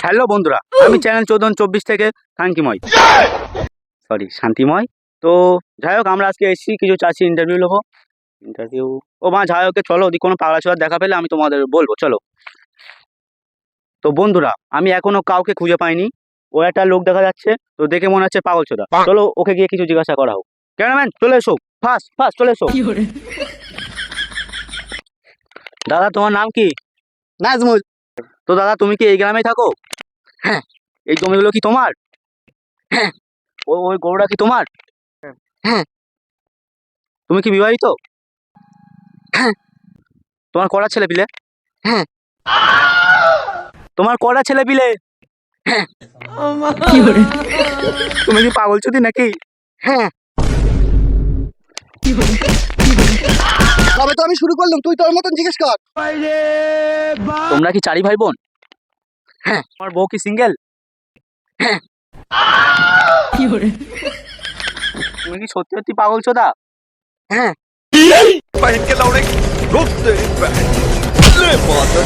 Hello বন্ধুরা, আমি channel 1424 থেকে শান্তিময়। তো যাই হোক, আমরা আজকে এসেছি কিছু চাষি ইন্টারভিউ নেবো। ও মা, যাই হোক, চলো, ওদিকে কোনো পাগলা ছোড়ার দেখা পেলে আমি তোমাদের বলবো, চলো। তো বন্ধুরা, আমি এখনো কাউকে খুঁজে পাইনি। ও একটা লোক দেখা যাচ্ছে, তো দেখে মনে হচ্ছে পাগল ছোড়া। চলো ওকে গিয়ে কিছু জিজ্ঞাসা করা হোক। ক্যামেরাম্যান চলে এসো, ফাস্ট ফাস্ট চলে এসো। দাদা, তোমার নাম কি? নাজমুল। তো দাদা, তুমি কি এই গ্রামেই থাকো? হ্যাঁ। এই জমিগুলো কি তোমার? হ্যাঁ। ওই গরুটা কি তোমার? হ্যাঁ। তুমি কি বিবাহিত? হ্যাঁ। তোমার কটা ছেলে পিলে? হ্যাঁ। তোমার কটা ছেলে পিলে? হ্যাঁ। তুমি কি পাগল চুদি নাকি? হ্যাঁ। তবে তো আমি শুরু করলাম, তুই তোর মতন জিজ্ঞেস কর। তোমরা কি চারি ভাই বোন? হ্যাঁ। তোমার বউ কি সিঙ্গেল? হ্যাঁ। তুমি কি সত্যি সত্যি পাগল চোদা? হ্যাঁ। पहन के दौड़े रुक तेरी बहन ले माता